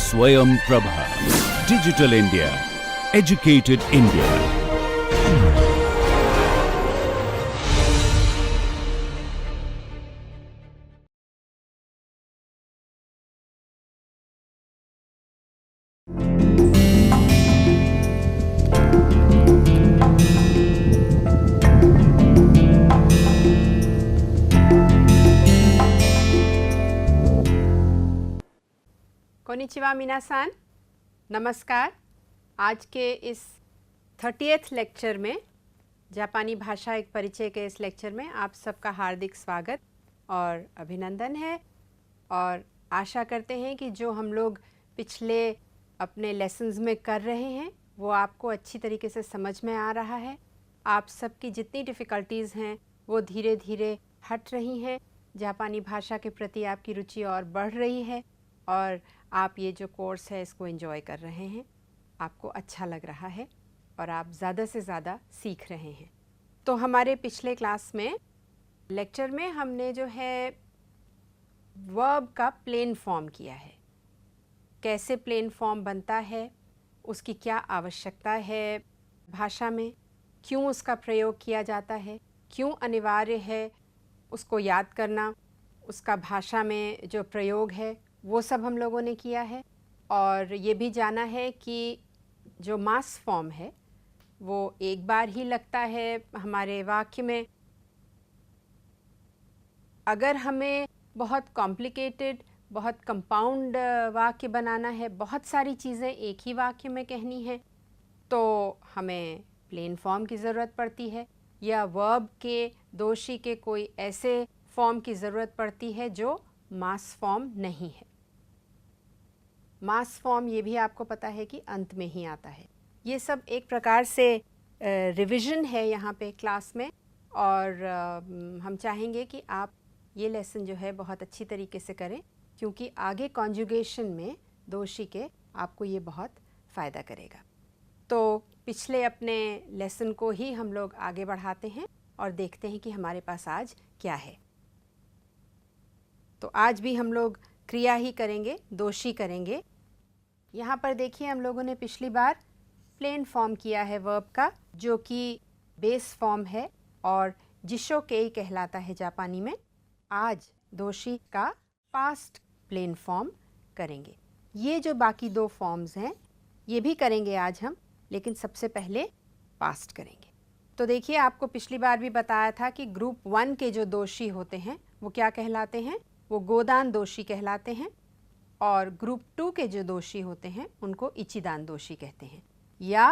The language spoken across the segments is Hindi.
Swayam Prabha. Digital India. Educated India. कोनिचिवा मिनासान, नमस्कार। आज के इस 30th लेक्चर में, जापानी भाषा एक परिचय के इस लेक्चर में आप सबका हार्दिक स्वागत और अभिनंदन है। और आशा करते हैं कि जो हम लोग पिछले अपने लेसन्स में कर रहे हैं वो आपको अच्छी तरीके से समझ में आ रहा है। आप सबकी जितनी डिफ़िकल्टीज़ हैं वो धीरे धीरे हट रही हैं। जापानी भाषा के प्रति आपकी रुचि और बढ़ रही है और आप ये जो कोर्स है इसको एंजॉय कर रहे हैं, आपको अच्छा लग रहा है और आप ज़्यादा से ज़्यादा सीख रहे हैं। तो हमारे पिछले क्लास में लेक्चर में हमने जो है वर्ब का प्लेन फॉर्म किया है। कैसे प्लेन फॉर्म बनता है, उसकी क्या आवश्यकता है भाषा में, क्यों उसका प्रयोग किया जाता है, क्यों अनिवार्य है उसको याद करना, उसका भाषा में जो प्रयोग है वो सब हम लोगों ने किया है। और ये भी जाना है कि जो मास फॉर्म है वो एक बार ही लगता है हमारे वाक्य में। अगर हमें बहुत कॉम्प्लिकेटेड, बहुत कंपाउंड वाक्य बनाना है, बहुत सारी चीज़ें एक ही वाक्य में कहनी है, तो हमें प्लेन फॉर्म की ज़रूरत पड़ती है या वर्ब के दोषी के कोई ऐसे फॉर्म की ज़रूरत पड़ती है जो मास फॉर्म नहीं है। मास फॉर्म ये भी आपको पता है कि अंत में ही आता है। ये सब एक प्रकार से रिवीजन है यहाँ पे क्लास में। और हम चाहेंगे कि आप ये लेसन जो है बहुत अच्छी तरीके से करें, क्योंकि आगे कॉन्जुगेशन में दोषी के आपको ये बहुत फ़ायदा करेगा। तो पिछले अपने लेसन को ही हम लोग आगे बढ़ाते हैं और देखते हैं कि हमारे पास आज क्या है। तो आज भी हम लोग क्रिया ही करेंगे, दोषी करेंगे। यहाँ पर देखिए हम लोगों ने पिछली बार प्लेन फॉर्म किया है वर्ब का, जो कि बेस फॉर्म है और जिशो केई कहलाता है जापानी में। आज दोषी का पास्ट प्लेन फॉर्म करेंगे। ये जो बाकी दो फॉर्म्स हैं ये भी करेंगे आज हम, लेकिन सबसे पहले पास्ट करेंगे। तो देखिए आपको पिछली बार भी बताया था कि ग्रुप 1 के जो दोषी होते हैं वो क्या कहलाते हैं, वो गोदान दोषी कहलाते हैं। और ग्रुप 2 के जो दोषी होते हैं उनको इचिदान दोषी कहते हैं। या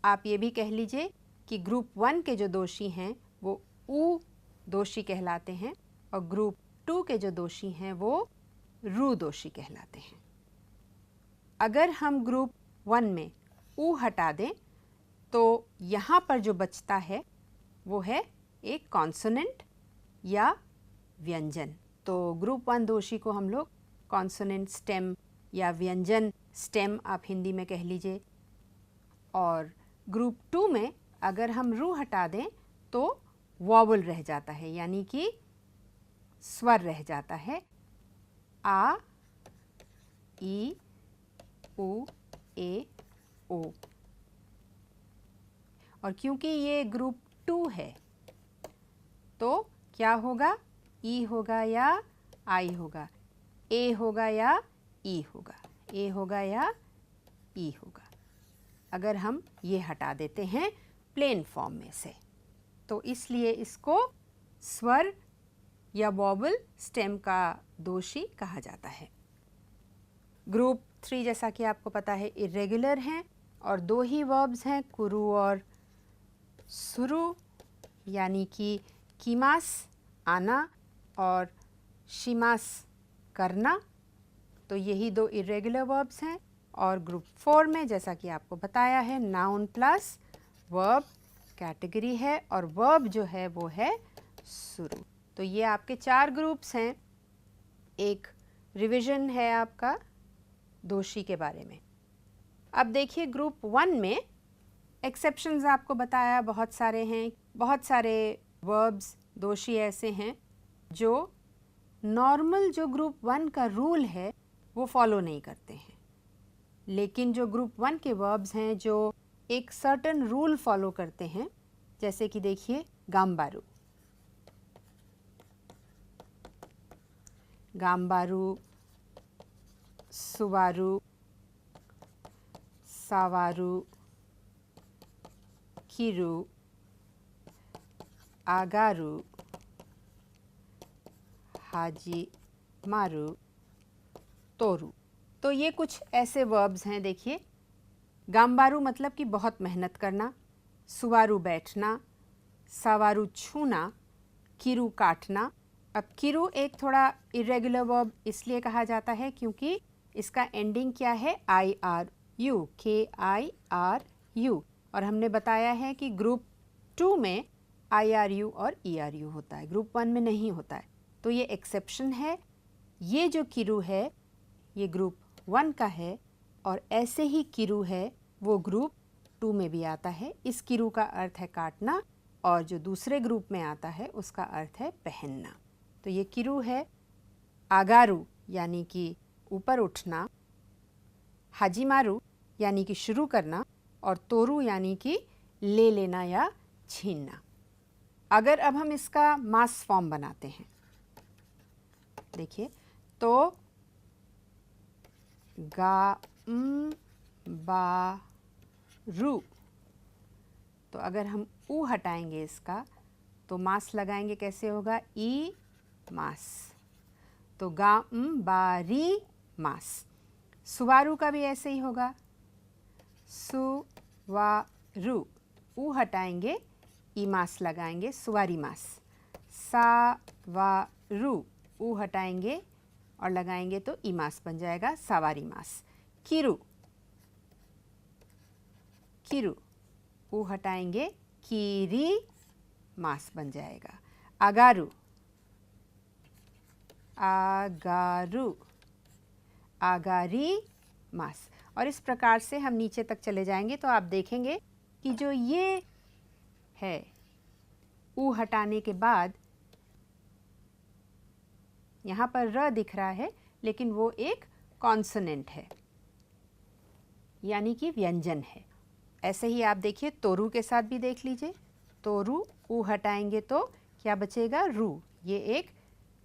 आप ये भी कह लीजिए कि ग्रुप 1 के जो दोषी हैं वो ऊ दोषी कहलाते हैं और ग्रुप 2 के जो दोषी हैं वो रू दोषी कहलाते हैं। अगर हम ग्रुप 1 में ऊ हटा दें तो यहाँ पर जो बचता है वो है एक कॉन्सोनेंट या व्यंजन। तो ग्रुप 1 दोषी को हम लोग कॉन्सोनेंट स्टेम या व्यंजन स्टेम आप हिंदी में कह लीजिए। और ग्रुप 2 में अगर हम रू हटा दें तो वॉवल रह जाता है, यानी कि स्वर रह जाता है। आ, ई, उ, ए, ओ। और क्योंकि ये ग्रुप 2 है तो क्या होगा, ई होगा या आई होगा, ए होगा या ई होगा, ए होगा या ई होगा। अगर हम ये हटा देते हैं प्लेन फॉर्म में से, तो इसलिए इसको स्वर या वॉवल स्टेम का दोषी कहा जाता है। ग्रुप 3 जैसा कि आपको पता है इर्रेगुलर हैं और दो ही वर्ब्स हैं, कुरु और सुरु, यानी कि कीमास आना और शिमास करना। तो यही दो इर्रेगुलर वर्ब्स हैं। और ग्रुप 4 में जैसा कि आपको बताया है नाउन प्लस वर्ब कैटेगरी है और वर्ब जो है वो है सुरु। तो ये आपके 4 ग्रुप्स हैं। एक रिवीजन है आपका दोषी के बारे में। अब देखिए ग्रुप 1 में एक्सेप्शंस आपको बताया बहुत सारे हैं। बहुत सारे वर्ब्स दोषी ऐसे हैं जो नॉर्मल जो ग्रुप 1 का रूल है वो फॉलो नहीं करते हैं। लेकिन जो ग्रुप 1 के वर्ब्स हैं जो एक सर्टेन रूल फॉलो करते हैं, जैसे कि देखिए गाम्बारू, गाम्बारू, सुवारू, सावारू, किरू, आगारू, हाजी मारू, तोरू। तो ये कुछ ऐसे वर्ब्स हैं। देखिए गाम्बारू मतलब कि बहुत मेहनत करना, सुवारू बैठना, सावारू छूना, किरू काटना। अब किरू एक थोड़ा इरेगुलर वर्ब इसलिए कहा जाता है क्योंकि इसका एंडिंग क्या है, IRU, KIRU, और हमने बताया है कि ग्रुप 2 में IRU और ERU होता है, ग्रुप 1 में नहीं होता है। तो ये एक्सेप्शन है। ये जो किरू है ये ग्रुप 1 का है और ऐसे ही किरू है वो ग्रुप 2 में भी आता है। इस किरू का अर्थ है काटना और जो दूसरे ग्रुप में आता है उसका अर्थ है पहनना। तो ये किरू है। आगारू यानी कि ऊपर उठना, हाजीमारू यानी कि शुरू करना, और तोरू यानी कि ले लेना या छीनना। अगर अब हम इसका मास फॉर्म बनाते हैं, देखिए तो गा बा रू, तो अगर हम ऊ हटाएंगे इसका तो मास लगाएंगे, कैसे होगा, ई मास, तो गा बारी मास। सुवारू का भी ऐसे ही होगा, सुवारू, ऊ हटाएंगे ई मास लगाएंगे, सुवारी मास। सावारू, ऊ हटाएंगे और लगाएंगे तो ई मास बन जाएगा, सावारी मास। किरू, किरू, ऊ हटाएंगे कीरी मास बन जाएगा। आगारू, आगारू, आगारी मास। और इस प्रकार से हम नीचे तक चले जाएंगे तो आप देखेंगे कि जो ये है ऊ हटाने के बाद यहाँ पर र दिख रहा है लेकिन वो एक कॉन्सोनेंट है यानी कि व्यंजन है। ऐसे ही आप देखिए तोरू के साथ भी देख लीजिए, तोरू, ऊ हटाएंगे तो क्या बचेगा, रू, ये एक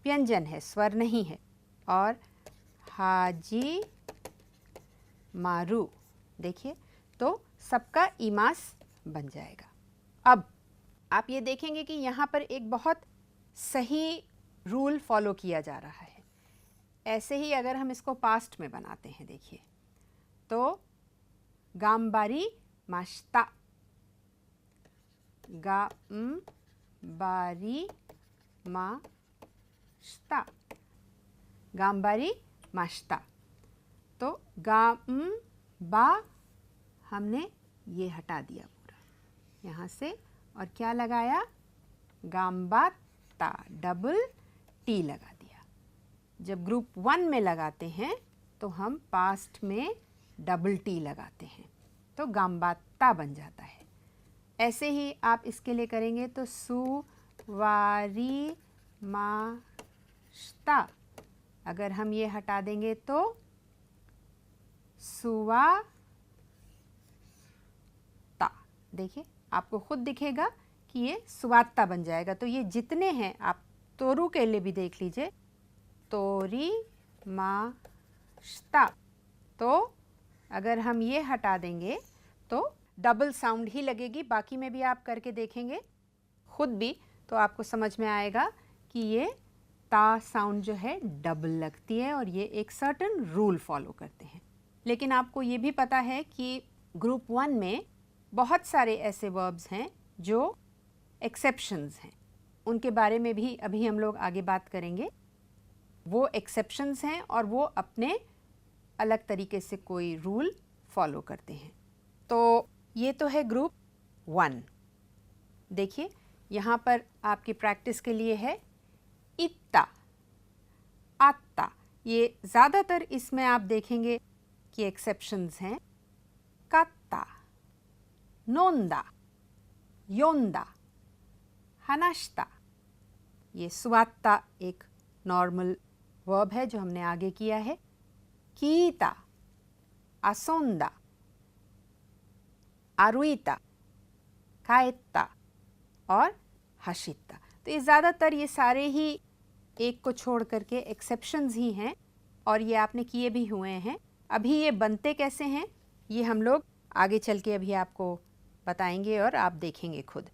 व्यंजन है, स्वर नहीं है। और हाजी मारू, देखिए तो सबका ईमास बन जाएगा। अब आप ये देखेंगे कि यहाँ पर एक बहुत सही रूल फॉलो किया जा रहा है। ऐसे ही अगर हम इसको पास्ट में बनाते हैं, देखिए तो गाम्बारी माश्ता, गाम्बारी माश्ता, गाम्बारी माश्ता। तो बा हमने ये हटा दिया पूरा यहाँ से और क्या लगाया, गाम्बाता, डबल टी लगा दिया। जब ग्रुप 1 में लगाते हैं तो हम पास्ट में डबल टी लगाते हैं तो गाम्बाता बन जाता है। ऐसे ही आप इसके लिए करेंगे तो सुवारी माश्ता, अगर हम ये हटा देंगे तो सुवाता। देखिए आपको खुद दिखेगा कि ये सुवाता बन जाएगा। तो ये जितने हैं आप तोरू के लिए भी देख लीजिए, तोरी माश्ता। तो अगर हम ये हटा देंगे तो डबल साउंड ही लगेगी। बाकी में भी आप करके देखेंगे खुद भी तो आपको समझ में आएगा कि ये ता साउंड जो है डबल लगती है और ये एक सर्टेन रूल फॉलो करते हैं। लेकिन आपको ये भी पता है कि ग्रुप 1 में बहुत सारे ऐसे वर्ब्स हैं जो एक्सेप्शंस हैं, उनके बारे में भी अभी हम लोग आगे बात करेंगे। वो एक्सेप्शंस हैं और वो अपने अलग तरीके से कोई रूल फॉलो करते हैं। तो ये तो है ग्रुप 1। देखिए यहाँ पर आपकी प्रैक्टिस के लिए है इत्ता, आत्ता। ये ज़्यादातर इसमें आप देखेंगे कि एक्सेप्शंस हैं। कात्ता, नोंदा, योंदा, हनाश्ता। ये सुवात्ता एक नॉर्मल वर्ब है जो हमने आगे किया है। कीता, आसोंदा, आरुईता, काएत्ता और हशिता। तो ये ज़्यादातर ये सारे ही एक को छोड़ करके एक्सेप्शंस ही हैं और ये आपने किए भी हुए हैं। अभी ये बनते कैसे हैं ये हम लोग आगे चल के अभी आपको बताएंगे और आप देखेंगे खुद।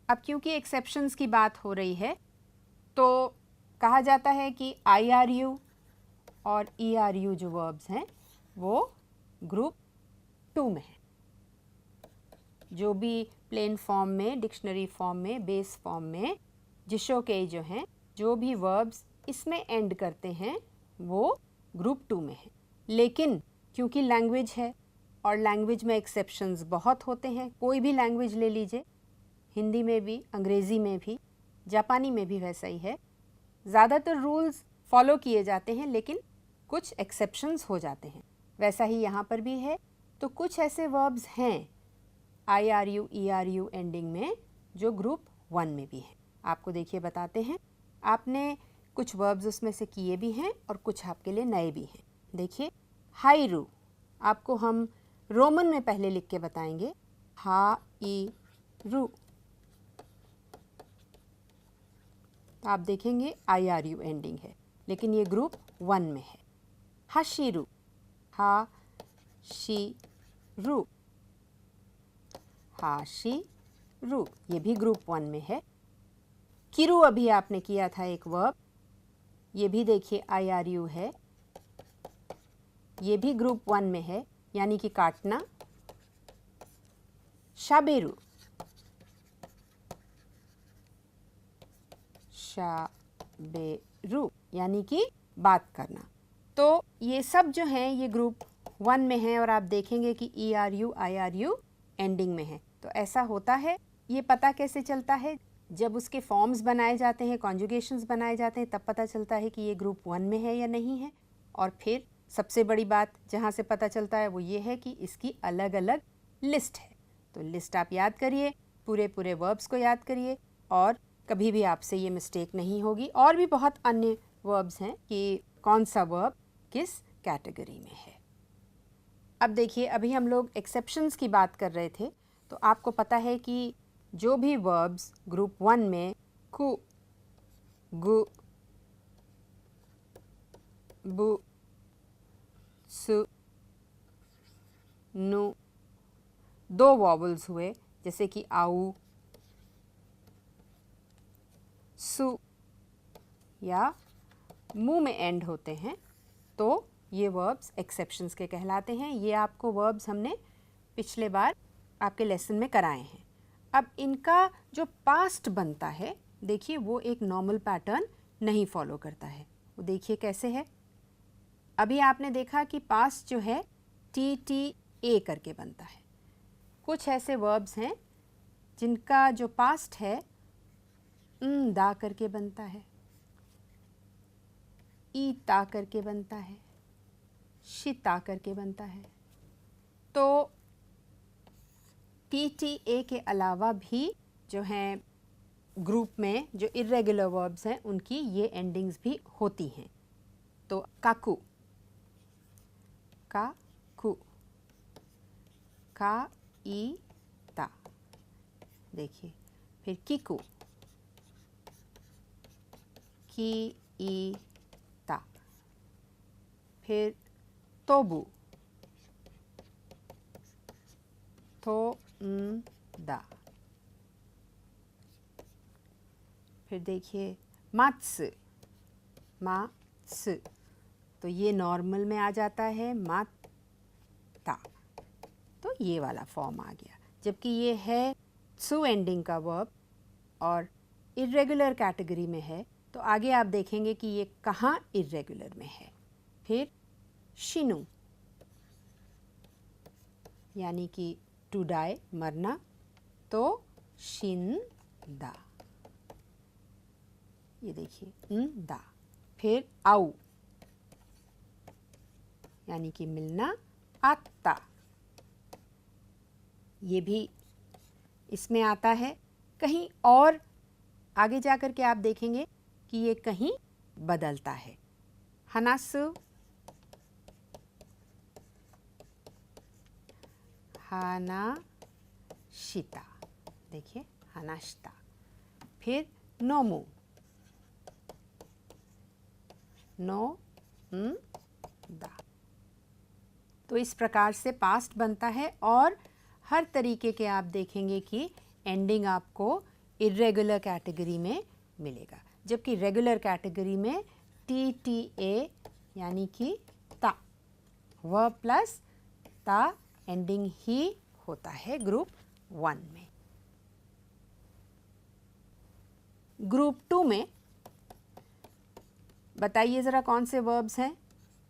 अब क्योंकि एक्सेप्शंस की बात हो रही है तो कहा जाता है कि IRU और ERU जो वर्ब्स हैं वो ग्रुप 2 में हैं। जो भी प्लेन फॉर्म में, डिक्शनरी फॉर्म में, बेस फॉर्म में जिशो के जो हैं, जो भी वर्ब्स इसमें एंड करते हैं वो ग्रुप 2 में है। लेकिन क्योंकि लैंग्वेज है और लैंग्वेज में एक्सेप्शंस बहुत होते हैं, कोई भी लैंग्वेज ले लीजिए, हिंदी में भी, अंग्रेज़ी में भी, जापानी में भी वैसा ही है, ज़्यादातर रूल्स फॉलो किए जाते हैं लेकिन कुछ एक्सेप्शंस हो जाते हैं। वैसा ही यहाँ पर भी है। तो कुछ ऐसे वर्ब्स हैं IRU ERU एंडिंग में जो ग्रुप 1 में भी हैं। आपको देखिए बताते हैं। आपने कुछ वर्ब्स उसमें से किए भी हैं और कुछ आपके लिए नए भी हैं। देखिए हाइरू, आपको हम रोमन में पहले लिख के बताएंगे, हा ई रू। तो आप देखेंगे IRU एंडिंग है लेकिन ये ग्रुप 1 में है। हशीरू, हा शी रू, हाशी रू, ये भी ग्रुप 1 में है। किरू अभी आपने किया था एक वर्ब, ये भी देखिए IRU है, ये भी ग्रुप 1 में है यानी कि काटना। शाबेरू, शाबेरू यानी कि बात करना। तो ये सब जो हैं ये ग्रुप 1 में हैं और आप देखेंगे कि ERU IRU एंडिंग में है। तो ऐसा होता है। ये पता कैसे चलता है? जब उसके फॉर्म्स बनाए जाते हैं, कॉन्जुगेशंस बनाए जाते हैं, तब पता चलता है कि ये ग्रुप 1 में है या नहीं है। और फिर सबसे बड़ी बात जहाँ से पता चलता है वो ये है कि इसकी अलग अलग लिस्ट है। तो लिस्ट आप याद करिए, पूरे पूरे वर्ब्स को याद करिए और कभी भी आपसे ये मिस्टेक नहीं होगी। और भी बहुत अन्य वर्ब्स हैं कि कौन सा वर्ब किस कैटेगरी में है। अब देखिए, अभी हम लोग एक्सेप्शंस की बात कर रहे थे। तो आपको पता है कि जो भी वर्ब्स ग्रुप 1 में कु, गु, बु, सु, नु, 2 वॉवल्स हुए जैसे कि आऊ, सु या मुंह में एंड होते हैं, तो ये वर्ब्स एक्सेप्शंस के कहलाते हैं। ये आपको वर्ब्स हमने पिछले बार आपके लेसन में कराए हैं। अब इनका जो पास्ट बनता है, देखिए वो एक नॉर्मल पैटर्न नहीं फॉलो करता है। वो देखिए कैसे है। अभी आपने देखा कि पास्ट जो है TTA करके बनता है। कुछ ऐसे वर्ब्स हैं जिनका जो पास्ट है दा करके बनता है, ईता करके बनता है, शिता करके बनता है। तो TTA के अलावा भी जो हैं ग्रुप में जो इर्रेगुलर वर्ब्स हैं उनकी ये एंडिंग्स भी होती हैं। तो काकू, का कु, का ई ता, देखिए फिर किकू, की ई ता, फिर तोबू, तो दा, फिर देखिए मात्स, मात्स, तो ये नॉर्मल में आ जाता है माता, तो ये वाला फॉर्म आ गया। जबकि ये है सु एंडिंग का वर्ब और इर्रेगुलर कैटेगरी में है, तो आगे आप देखेंगे कि ये कहाँ इर्रेगुलर में है। फिर शिनु यानी कि टू डाई, मरना, तो शिन दा, ये देखिए दा। फिर आउ यानी कि मिलना, आता, ये भी इसमें आता है। कहीं और आगे जाकर के आप देखेंगे कि ये कहीं बदलता है। हनासु, हानाशिता, देखिए हानाशिता। फिर नोमु, नो दा। तो इस प्रकार से पास्ट बनता है और हर तरीके के आप देखेंगे कि एंडिंग आपको इर्रेगुलर कैटेगरी में मिलेगा, जबकि रेगुलर कैटेगरी में टी टी ए यानी कि ता, वह प्लस ता एंडिंग ही होता है ग्रुप 1 में। ग्रुप 2 में बताइए ज़रा कौन से वर्ब्स हैं?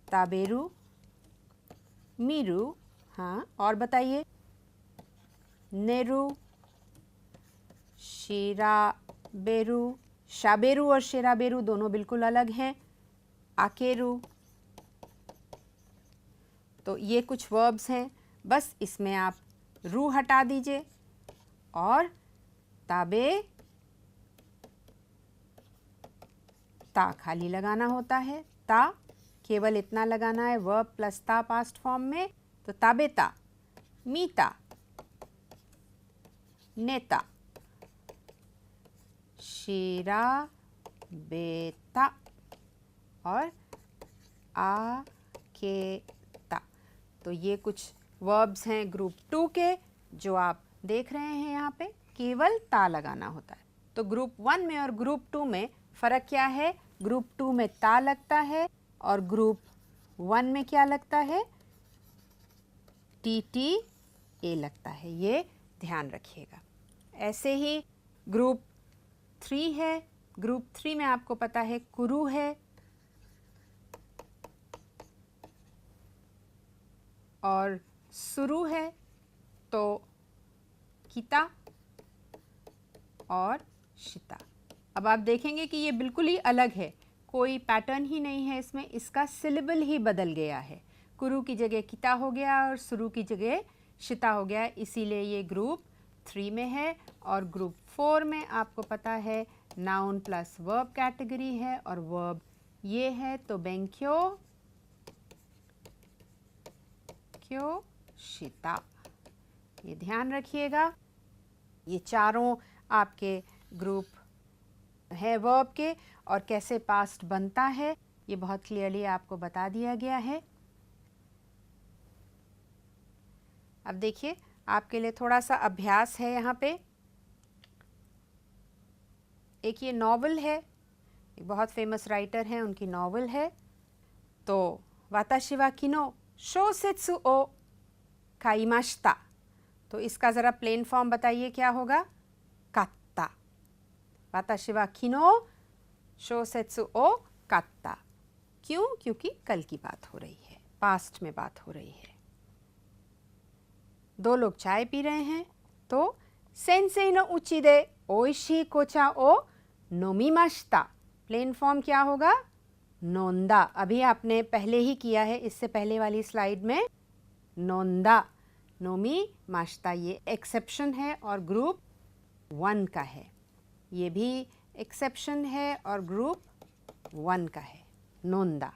ताबेरु, मीरू, हाँ, और बताइए? नेरू, शिराबेरू। शाबेरू और शिराबेरू दोनों बिल्कुल अलग हैं। आकेरू। तो ये कुछ वर्ब्स हैं, बस इसमें आप रू हटा दीजिए और ताबे ता खाली लगाना होता है। ता केवल इतना लगाना है, वर्ब प्लस ता पास्ट फॉर्म में, तो ताबेता, मीता, नेता, शीरा बेता और आकेता। तो ये कुछ वर्ब्स हैं ग्रुप 2 के जो आप देख रहे हैं यहाँ पे, केवल ता लगाना होता है। तो ग्रुप 1 में और ग्रुप 2 में फ़र्क क्या है? ग्रुप 2 में ता लगता है और ग्रुप 1 में क्या लगता है? टी टी ए लगता है, ये ध्यान रखिएगा। ऐसे ही ग्रुप 3 है। ग्रुप 3 में आपको पता है कुरु है और सुरु है, तो किता और शिता। अब आप देखेंगे कि ये बिल्कुल ही अलग है, कोई पैटर्न ही नहीं है इसमें, इसका सिलेबल ही बदल गया है। कुरु की जगह किता हो गया और सुरु की जगह शिता हो गया, इसीलिए ये ग्रुप 3 में है। और ग्रुप 4 में आपको पता है नाउन प्लस वर्ब कैटेगरी है और वर्ब ये है, तो बेंक्यो क्यो शिता, ये ध्यान रखिएगा। ये चारों आपके ग्रुप है वर्ब के, और कैसे पास्ट बनता है ये बहुत क्लियरली आपको बता दिया गया है। अब देखिए आपके लिए थोड़ा सा अभ्यास है यहाँ पे। एक ये नॉवल है, एक बहुत फेमस राइटर है, उनकी नॉवल है। तो वाताशी वा किनो शोसेत्सु ओ काइमाशिता, तो इसका ज़रा प्लेन फॉर्म बताइए क्या होगा? कात्ता। वाताशी वा किनो शोसेत्सु ओ कात्ता। क्यों? क्योंकि कल की बात हो रही है, पास्ट में बात हो रही है। दो लोग चाय पी रहे हैं, तो सेंसेई नो उची दे ओइशी कोचा ओ नोमीमाशिता, प्लेन फॉर्म क्या होगा? नोंदा। अभी आपने पहले ही किया है, इससे पहले वाली स्लाइड में नोंदा, नोमीमाशिता। ये एक्सेप्शन है और ग्रुप 1 का है, ये भी एक्सेप्शन है और ग्रुप 1 का है, नोंदा।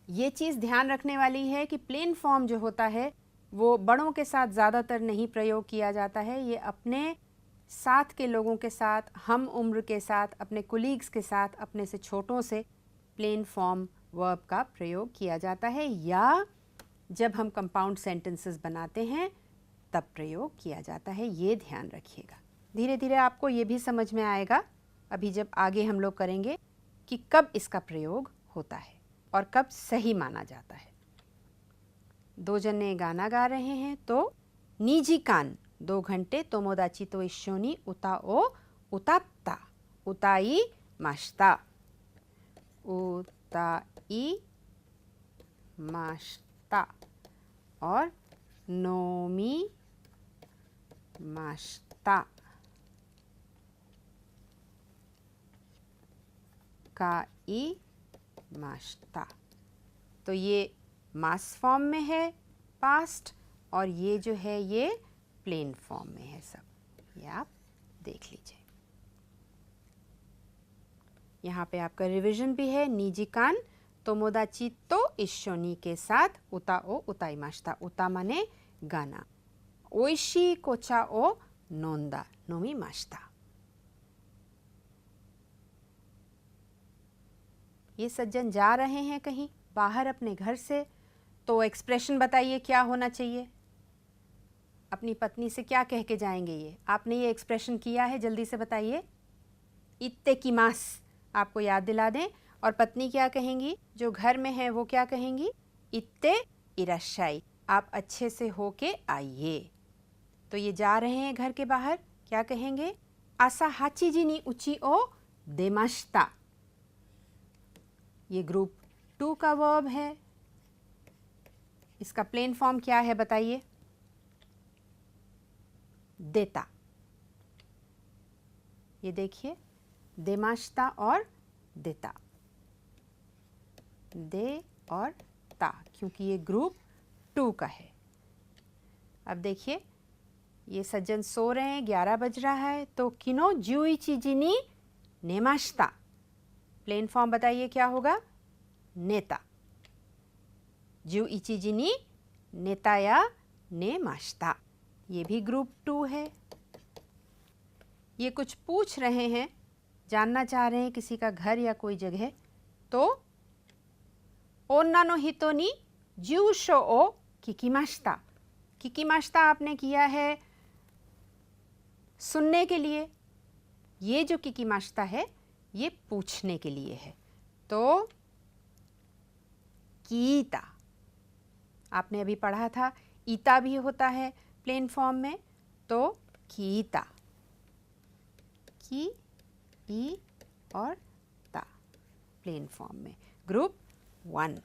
ये चीज़ ध्यान रखने वाली है कि प्लेन फॉर्म जो होता है वो बड़ों के साथ ज़्यादातर नहीं प्रयोग किया जाता है, ये अपने साथ के लोगों के साथ, हम उम्र के साथ, अपने कोलीग्स के साथ, अपने से छोटों से प्लेन फॉर्म वर्ब का प्रयोग किया जाता है, या जब हम कंपाउंड सेंटेंसेस बनाते हैं तब प्रयोग किया जाता है, ये ध्यान रखिएगा। धीरे धीरे आपको ये भी समझ में आएगा अभी जब आगे हम लोग करेंगे कि कब इसका प्रयोग होता है और कब सही माना जाता है। दो जने गाना गा रहे हैं, तो निजी कान 2 घंटे तोमोदाची तो इशोनी उता ओ उतात्ता, उताई माश्ता, उताई माश्ता और नोमी माश्ता, काई माश्ता। तो ये मास फॉर्म में है पास्ट, और ये जो है ये प्लेन फॉर्म में है सब, ये आप देख लीजिए। यहाँ पे आपका रिवीजन भी है। निजी कान तोमोदाची तो इशोनी के साथ उता ओ उताइमाशिता, उता माने गाना, ओइशी कोचा ओ नोंदा नोमिमाशिता। ये सज्जन जा रहे हैं कहीं बाहर अपने घर से, तो एक्सप्रेशन बताइए क्या होना चाहिए। अपनी पत्नी से क्या कह के जाएंगे ये? आपने ये एक्सप्रेशन किया है, जल्दी से बताइए। इत्तेकिमास आपको याद दिला दें। और पत्नी क्या कहेंगी? जो घर में है वो क्या कहेंगी? इत्ते इराशाई, आप अच्छे से होके आइए। तो ये जा रहे हैं घर के बाहर, क्या कहेंगे? आसा हाचीजी नी उची ओ देमाशिता। ये ग्रुप 2 का वर्ब है। इसका प्लेन फॉर्म क्या है बताइए? देता। ये देखिए, देमाशिता और देता, दे और ता, क्योंकि ये ग्रुप 2 का है। अब देखिए, ये सज्जन सो रहे हैं, 11 बज रहा है, तो किनो जुइची जिनी नेमाशिता। प्लेन फॉर्म बताइए क्या होगा? नेता। जुइची जिनी नेता या नेमाशिता। ये भी ग्रुप 2 है। ये कुछ पूछ रहे हैं, जानना चाह रहे हैं किसी का घर या कोई जगह, तो ओन्ना नो हितो नी जूशो ओ किकिमाशिता। किकिमाशिता आपने किया है सुनने के लिए, ये जो किकिमाशिता है ये पूछने के लिए है। तो कीता, आपने अभी पढ़ा था ईता भी होता है प्लेन फॉर्म में, तो कीता, की, ई और ता प्लेन फॉर्म में, ग्रुप 1।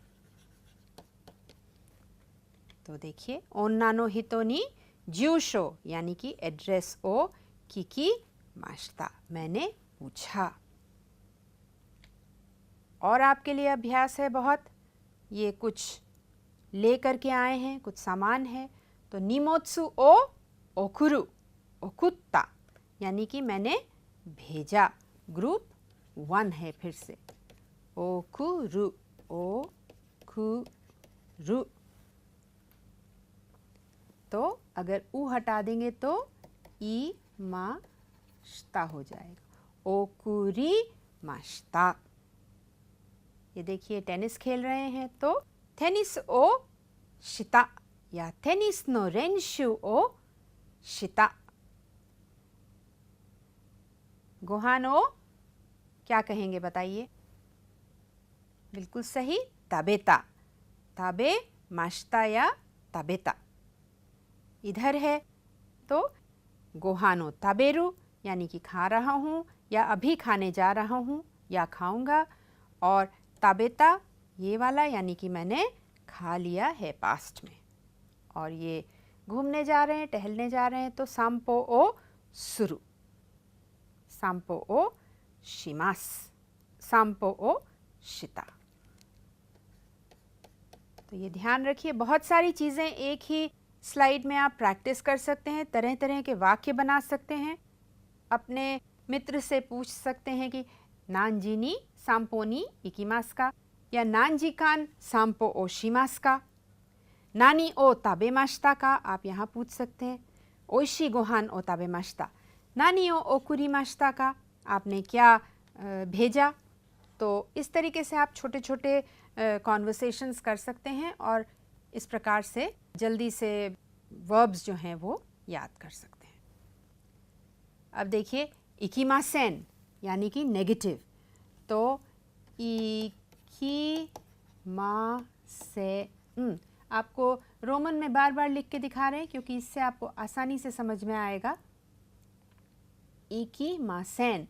तो देखिए, ओन्ना नो हितो नी जूशो यानी कि एड्रेस ओ किकिमाशिता, मैंने पूछा। और आपके लिए अभ्यास है बहुत। ये कुछ ले करके आए हैं, कुछ सामान है, तो निमोत्सु ओ ओकुरु ओकुत्ता यानी कि मैंने भेजा, ग्रुप 1 है। फिर से ओकुरु ओकुरु, तो अगर ऊ हटा देंगे तो ई माशिता हो जाएगा, ओकुरी माशिता। ये देखिए, टेनिस खेल रहे हैं, तो टेनिस ओ शिता या टेनिस नो रेंशु ओ शिता। गोहान ओ क्या कहेंगे बताइए? बिल्कुल सही, ताबेता। ताबे माशिता या ताबेता। इधर है तो गोहानो ताबेरु यानी कि खा रहा हूँ या अभी खाने जा रहा हूँ या खाऊंगा, और ताबेता ये वाला यानी कि मैंने खा लिया है पास्ट में। और ये घूमने जा रहे हैं, टहलने जा रहे हैं, तो सांपो ओ सुरु, सांपो ओ शिमास, सांपो ओ शिता। तो ये ध्यान रखिए, बहुत सारी चीज़ें एक ही स्लाइड में आप प्रैक्टिस कर सकते हैं, तरह तरह के वाक्य बना सकते हैं। अपने मित्र से पूछ सकते हैं कि नानजी नी सांपो नी इकिमास का, या नानजी कान सांपो ओ शिमास का। नानी ओ ताबेमाशिता का आप यहाँ पूछ सकते हैं। ओइशी गोहान ओ ताबेमाशिता। नानी ओ ओकुरीमाशिता का, आपने क्या भेजा। तो इस तरीके से आप छोटे छोटे कॉन्वर्सेशंस कर सकते हैं और इस प्रकार से जल्दी से वर्ब्स जो हैं वो याद कर सकते हैं। अब देखिए, इकिमासेन यानी कि नेगेटिव, तो इकिमासेन आपको रोमन में बार बार लिख के दिखा रहे हैं क्योंकि इससे आपको आसानी से समझ में आएगा। इकिमासेन,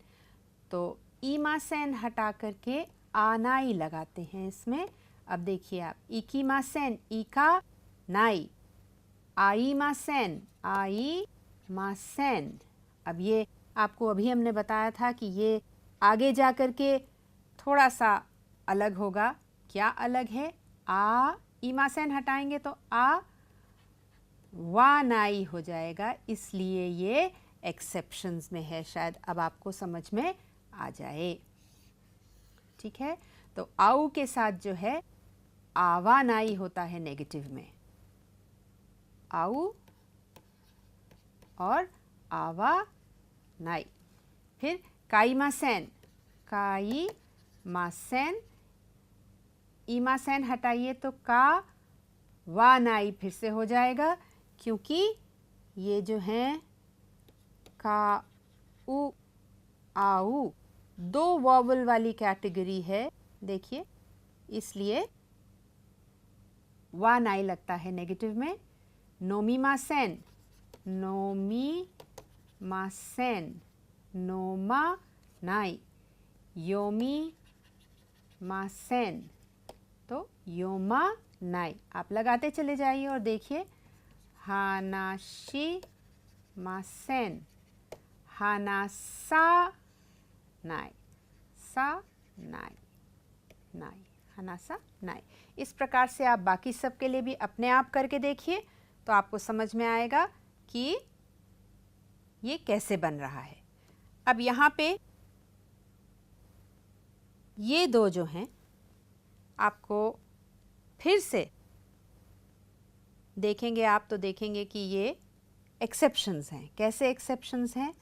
तो इमासेन हटा करके आनाई लगाते हैं इसमें। अब देखिए आप, इकिमासेन, इका नाई, आईमासेन, आई मासेन। अब ये आपको अभी हमने बताया था कि ये आगे जा कर के थोड़ा सा अलग होगा। क्या अलग है? आ इमासेन हटाएंगे तो आ वा नाई हो जाएगा, इसलिए ये एक्सेप्शंस में है। शायद अब आपको समझ में आ जाए। ठीक है, तो आउ के साथ जो है आवा नाई होता है नेगेटिव में। आउ और आवा नाई। फिर काइमासेन, काइमासेन, इमासेन हटाइए तो का वा नाई फिर से हो जाएगा, क्योंकि ये जो हैं का उ आउ दो वॉवल वाली कैटेगरी है, देखिए, इसलिए वा नाई लगता है नेगेटिव में। नोमीमासेन, नोमीमासेन, नोमा नाई, योमी मासेन, तो योमा नाई। आप लगाते चले जाइए और देखिए, हानाशी मासेन, हानासा नाई, सा नाई, नाई, हनासा नाई। इस प्रकार से आप बाकी सब के लिए भी अपने आप करके देखिए, तो आपको समझ में आएगा कि ये कैसे बन रहा है। अब यहाँ पे ये दो जो हैं, आपको फिर से देखेंगे आप तो देखेंगे कि ये एक्सेप्शंस हैं। कैसे एक्सेप्शंस हैं?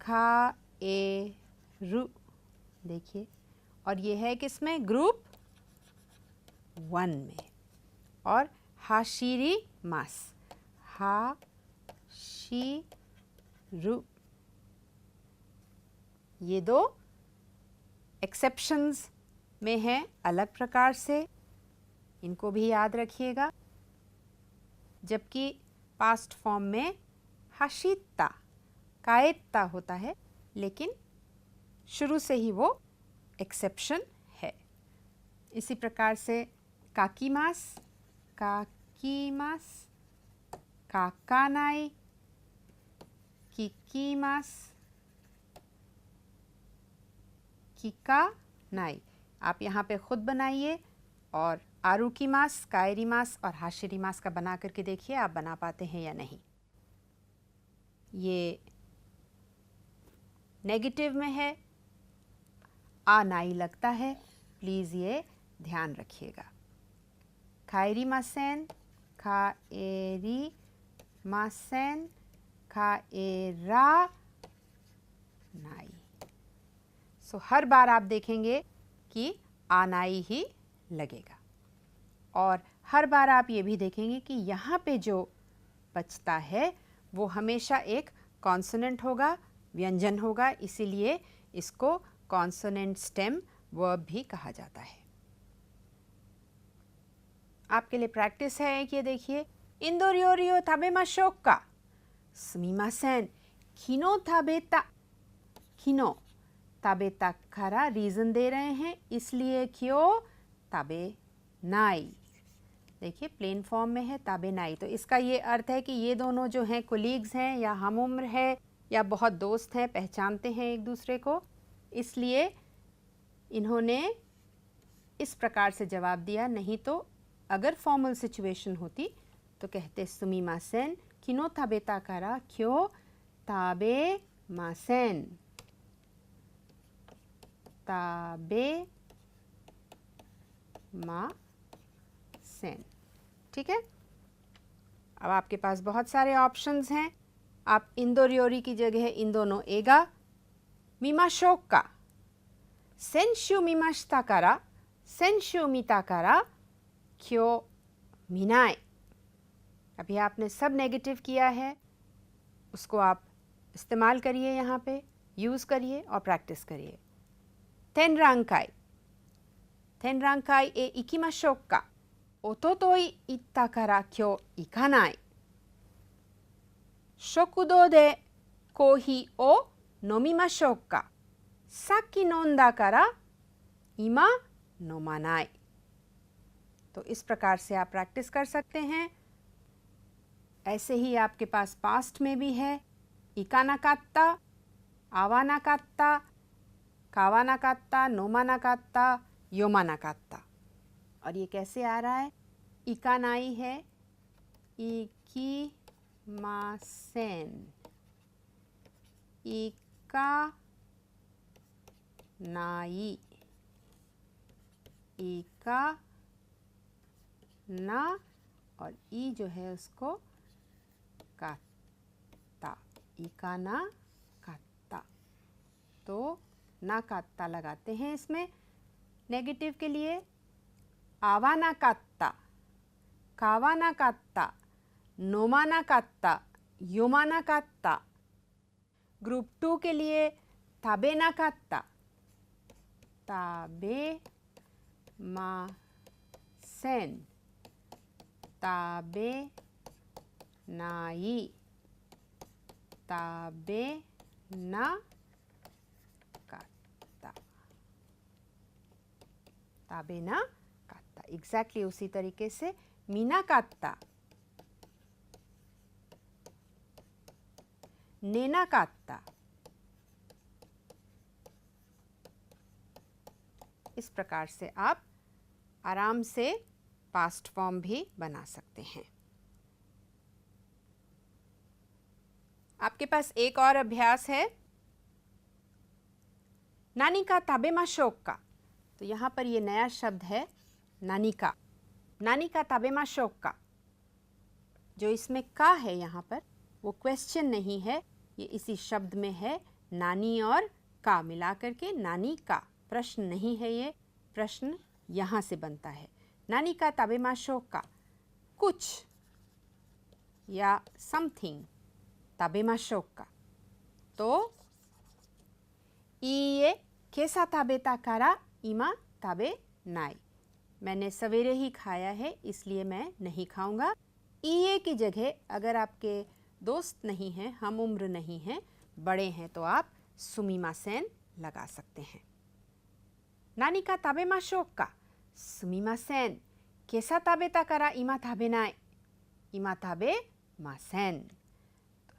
खा ए रु, देखिए, और ये है किसमें? ग्रुप 1 में। और हाशीरी मास, हाशीरु, ये दो एक्सेप्शंस में हैं अलग प्रकार से, इनको भी याद रखिएगा। जबकि पास्ट फॉर्म में हाशिता, कायता होता है, लेकिन शुरू से ही वो एक्सेप्शन है। इसी प्रकार से काकीमास, काकीमास, काकानाई, किकीमास, किका नाई। आप यहाँ पे खुद बनाइए और आरुकीमास, कायरीमास और हाशिरीमास का बना करके देखिए आप बना पाते हैं या नहीं। ये नेगेटिव में है, आ नाई लगता है, प्लीज़ ये ध्यान रखिएगा। खायरीमासेन, खाएरीमासेन, खाएरा नाई। सो हर बार आप देखेंगे कि आनाई ही लगेगा, और हर बार आप ये भी देखेंगे कि यहाँ पे जो बचता है वो हमेशा एक कॉन्सोनेंट होगा, व्यंजन होगा, इसीलिए इसको कॉन्सोनेंट स्टेम वर्ब भी कहा जाता है। आपके लिए प्रैक्टिस है एक, ये देखिए, इंदोरियोरियो ताबेमाशोक्का, सुमिमासेन, खिनो ताबेता, खिनो ताबेता खरा रीजन दे रहे हैं, इसलिए क्यों ताबे नाई। देखिए प्लेन फॉर्म में है ताबे नाई, तो इसका ये अर्थ है कि ये दोनों जो हैं कोलीग्स हैं या हम उम्र है या बहुत दोस्त हैं, पहचानते हैं एक दूसरे को, इसलिए इन्होंने इस प्रकार से जवाब दिया। नहीं तो अगर फॉर्मल सिचुएशन होती तो कहते सुमिमासेन, किनो ताबेता करा, क्यों ताबे मासेन, ताबे मासेन। ठीक है, अब आपके पास बहुत सारे ऑप्शंस हैं। आप इंदोरियोरी की जगह इन दोनों एगा, मिमाशोक्का, सेंशु मिमाशिता करा, सेंशु मिता करा, क्यों मिनाए। अभी आपने सब नेगेटिव किया है, उसको आप इस्तेमाल करिए, यहाँ पे यूज़ करिए और प्रैक्टिस करिए। तेनरांकाई, तेनरांकाई ए इकिमाशोक्का, ओतोतोई इत्ता करा क्यों इकानाई। शोकुदो दे कोही ओ नोमिमाशोक्का, साक्की नोंदा करा इमा नोमानाई। तो इस प्रकार से आप प्रैक्टिस कर सकते हैं। ऐसे ही आपके पास पास्ट में भी है, इकानाकात्ता, आवानाकात्ता, कावानाकात्ता, नोमानाकात्ता, योमानाकात्ता। और ये कैसे आ रहा है? इकानाई है, इकी मासेन, इका नाई, इका ना, और ई जो है उसको काता। इकाना कात्ता। तो ना कात्ता लगाते हैं इसमें। नेगेटिव के लिए आवाना कात्ता, कावाना कात्ता, नोमाना कात्ता, योमाना कात्ता। ग्रुप 2 के लिए ताबेना कात्ता, ताबे मा सेन, ताबे नाई, ताबे ना कात्ता, ताबे ना कात्ता। एग्जैक्टली उसी तरीके से मीना कात्ता, नेना कात्ता। इस प्रकार से आप आराम से पास्ट फॉर्म भी बना सकते हैं। आपके पास एक और अभ्यास है, नानी का ताबेमा शोक का। तो यहाँ पर ये नया शब्द है नानी का, नानी का ताबेमा शोक का। जो इसमें का है यहाँ पर वो क्वेश्चन नहीं है, ये इसी शब्द में है। नानी और का मिला करके नानी का, प्रश्न नहीं है ये, प्रश्न यहाँ से बनता है। नानी का ताबेमा शोक का, कुछ या समथिंग ताबेमा शोक का। तो इए केसा ताबेता कारा इमा ताबे नाई, मैंने सवेरे ही खाया है इसलिए मैं नहीं खाऊंगा। इए की जगह अगर आपके दोस्त नहीं हैं, हम उम्र नहीं हैं, बड़े हैं, तो आप सुमीमासेन लगा सकते हैं। नानी का ताबेमा शोक का, सुमीमासेन, केसा ताबेता कारा इमा ताबे नाई, इमा ताबे मासेन।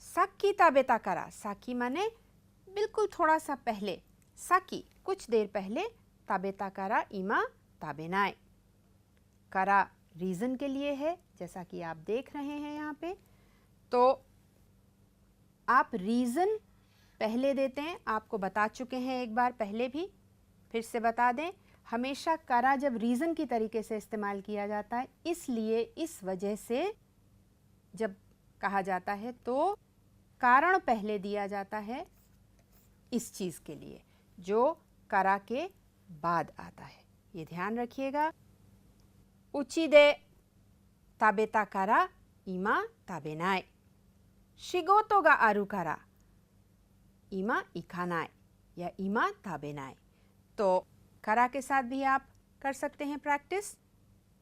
साकी ताबेता कारा, साकी माने बिल्कुल थोड़ा सा पहले, साकी कुछ देर पहले, ताबेता कारा इमा ताबे नाई। कारा रीज़न के लिए है, जैसा कि आप देख रहे हैं यहाँ पे। तो आप रीज़न पहले देते हैं, आपको बता चुके हैं एक बार पहले भी, फिर से बता दें। हमेशा कारा जब रीज़न की तरीके से इस्तेमाल किया जाता है, इसलिए इस वजह से जब कहा जाता है तो कारण पहले दिया जाता है इस चीज़ के लिए जो कारा के बाद आता है। ये ध्यान रखिएगा। उचिदे ताबेता कारा इमा ताबे नाई, शिगोतो गा आरु कारा इमा इखानाई या इमा ताबे नाई। तो कारा के साथ भी आप कर सकते हैं प्रैक्टिस।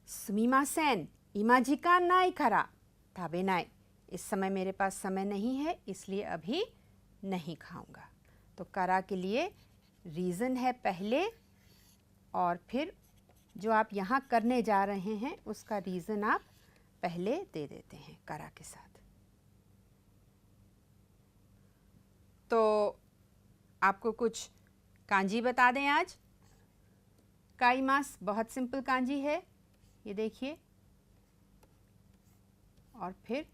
सुमीमासेन, इमा जिकान नाई कारा ताबे नाई, इस समय मेरे पास समय नहीं है इसलिए अभी नहीं खाऊंगा। तो कारा के लिए रीज़न है पहले, और फिर जो आप यहाँ करने जा रहे हैं उसका रीज़न आप पहले दे देते हैं कारा के साथ। तो आपको कुछ कांजी बता दें आज। काईमास बहुत सिंपल कांजी है, ये देखिए, और फिर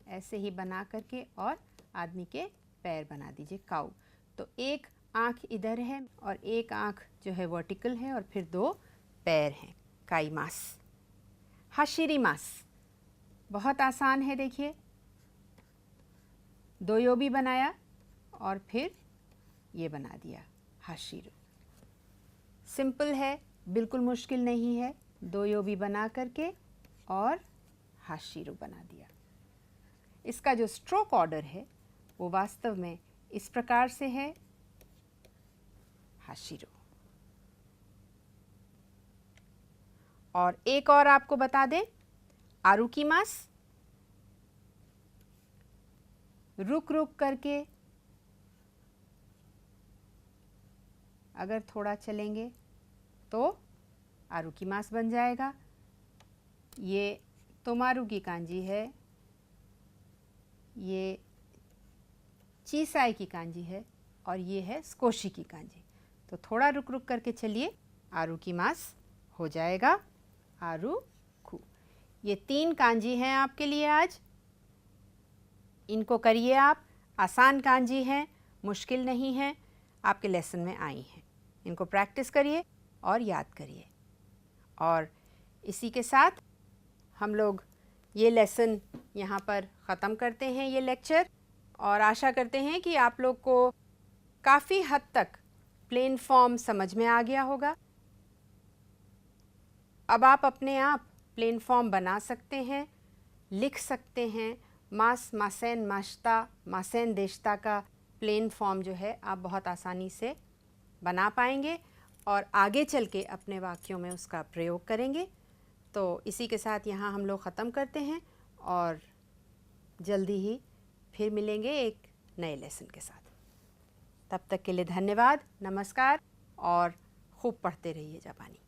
ऐसे ही बना करके और आदमी के पैर बना दीजिए, काऊ। तो एक आँख इधर है और एक आँख जो है वर्टिकल है और फिर दो पैर हैं, काईमास। हाशिरीमास बहुत आसान है, देखिए, दोयोबी बनाया और फिर ये बना दिया हाशिरू। सिंपल है, बिल्कुल मुश्किल नहीं है। दोयोबी बना करके और हाशिरू बना दिया। इसका जो स्ट्रोक ऑर्डर है वो वास्तव में इस प्रकार से है, हाशिरू। और एक और आपको बता दें, आरुकीमास, रुक रुक करके अगर थोड़ा चलेंगे तो आरुकीमास बन जाएगा। ये तोमारू की कांजी है, ये चीसाई की कांजी है और ये है स्कोशी की कांजी। तो थोड़ा रुक रुक करके चलिए, आरुकीमास हो जाएगा आरुकू। ये 3 कांजी हैं आपके लिए आज, इनको करिए आप। आसान कांजी हैं, मुश्किल नहीं है, आपके लेसन में आई हैं। इनको प्रैक्टिस करिए और याद करिए। और इसी के साथ हम लोग ये लेसन यहाँ पर ख़त्म करते हैं, ये लेक्चर। और आशा करते हैं कि आप लोग को काफ़ी हद तक प्लेन फॉर्म समझ में आ गया होगा। अब आप अपने आप प्लेन फॉर्म बना सकते हैं, लिख सकते हैं। मास, मासेन, माश्ता, मासेन देशता का प्लेन फॉर्म जो है आप बहुत आसानी से बना पाएंगे और आगे चल के अपने वाक्यों में उसका प्रयोग करेंगे। तो इसी के साथ यहाँ हम लोग ख़त्म करते हैं और जल्दी ही फिर मिलेंगे एक नए लेसन के साथ। तब तक के लिए धन्यवाद, नमस्कार और खूब पढ़ते रहिए जापानी।